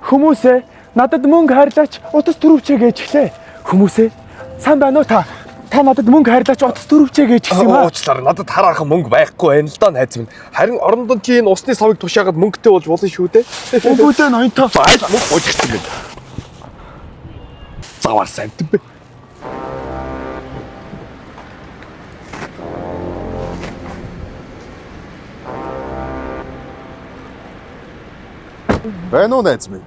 Хүмүүсээ надад мөнгө хайрлаач утас төрөвчээ гэж хэлээ. Хүмүүсээ сайн байна уу та? Та надад мөнгө хайрлаач утас төрөвчээ гэж хэлсэн юм аа. Уучлаарай, надад хараахан мөнгө байхгүй байна л да найз минь. Харин орондон чи энэ усны савыг тушаагаад мөнгөтэй болж болно шүү дээ. Өвгөөдөө ноёнтой. Айл мөнгө уучих юм байна. Завар сант бэ. Байна уу найз минь?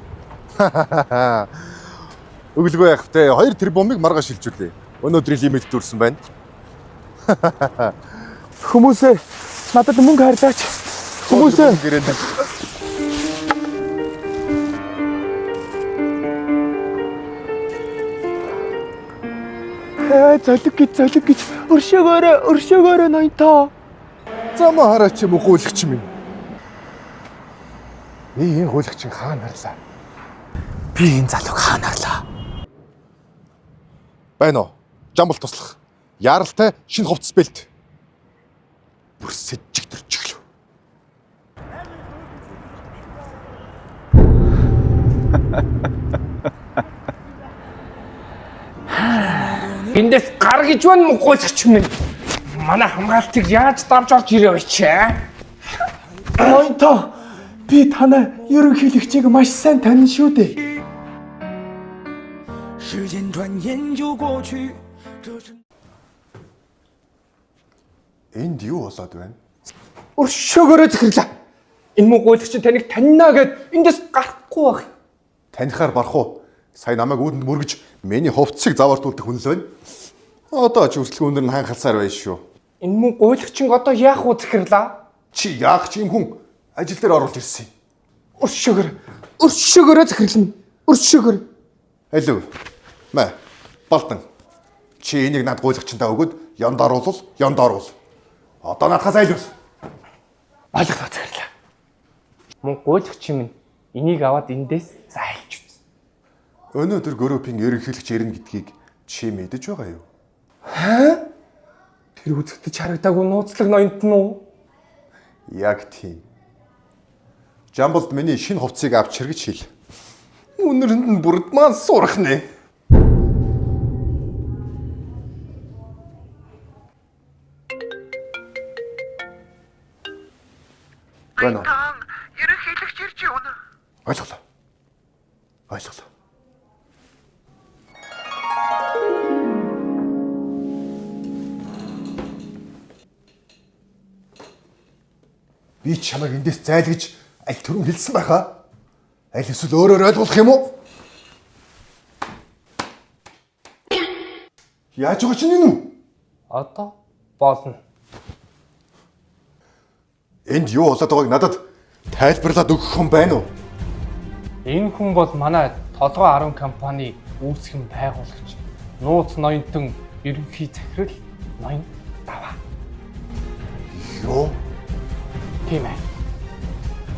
Өглөө яахтай 2 тэрбумыг маргааш шилжүүлээ. Өнөөдрийн лимит дүрсэн байна. Хүмүүсээ надад мөнгө хайрлаач. Хүмүүсээ золиг гэж өршөөгөөрөө ноёнтой. Замаа хараач юм уу гуйлагч минь. Энэ гуйлагчин хаана харлаа? Би энэ залууг хаана харлаа? Байна уу? Жамбал туслах. Яралтай шинэ хувцас бэлт. Бүр сэжигдэрч гэлөө. Эндээс гар гэж байна уу гуйлагч минь? Манай хамгаалтыг яаж давж орж ирээ вэ чи? Ноёнтой. Би танай ерөнхийлөгчийг маш сайн таньна шүү дээ. 时间转眼就过去，这是。 Энд юу болоод байна? Өршөөгөөрөө захирлаа. Энэ муу гуйлагч таныг таньнаа гэд эндээс гарахгүй байх. Танихаар барах уу? Сая намайг үүдэнд мөргөж миний хувцсыг завартуулдаг хүн л байна. Одоо ч үргэлжлэх өндөр нь ханхалсаар байна шүү. Энэ муу гуйлагч одоо яах вэ захирлаа? Чи яах чи юм хүн ажил дээр оруулж ирсэн юм. Өршөөгөөрөө захирлаа. Өршөөгөөр. Алив. Мэ. Балтан. Чи энийг над гуйлагчтай өгөөд янд оруул. Одоо надхаас айлвал. Ойлгоо захирлаа. Муу гуйлагч минь энийг аваад эндээс зайлж үз. Өнөөдөр группийн ерөнхийлөгч ирнэ гэдгийг чи мэдэж байгаа юу? Тэр үзэгдэж харагдаагүй нууцлаг ноёнт нь уу? Яг тийм. Жамбалд миний шинэ хувцсыг авч хэрэгж хэл. Үнэрэнд нь бүрд маань сурах нэ. Байна. Ерөнхийлөгч ирж явна. Ойлголоо. Би чамайг эндээс зайлгаж аль түрүүн хэлсэн байхаа. Аль эсвэл өөрөөр ойлгох юм уу? Яаж байгаа чинь энэ үү? Одоо болно. Энд юу болоод байгааг надад тайлбарлаад өгөх хүн байна уу? Энэ хүн бол манай толгой 10 компани үүсгэн байгуулагч. Нууц ноёнтон ерөнхий захирал ноён даваа. Юу? Тийм ээ.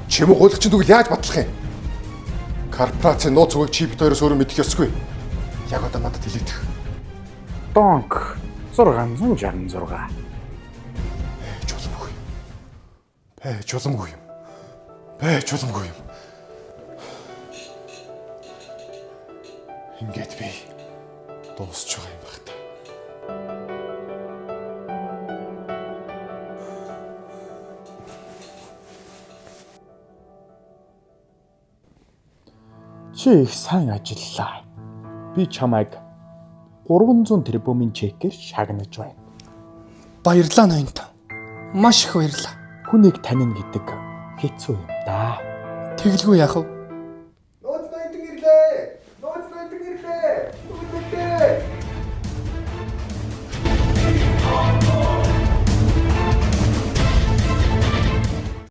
Чимээ гуйлагчин тэгвэл яаж батлах юм? Корпорацийн нууц үгийг чи бит хоёроос өөрөө мэдэх ёсгүй. Яг одоо надад хэлээдэх. Донк 666. Байж боломгүй юм. Ингээд би дуусч байгаа юм байна та. Чи их сайн ажиллаа. Би чамайг 300 тэрбумын чекээр шагнаж байна. Баярлалаа ноёнтой. Маш их баярлалаа. Хүнийг танина гэдэг хэцүү юм да. Тэглгүй яах вэ?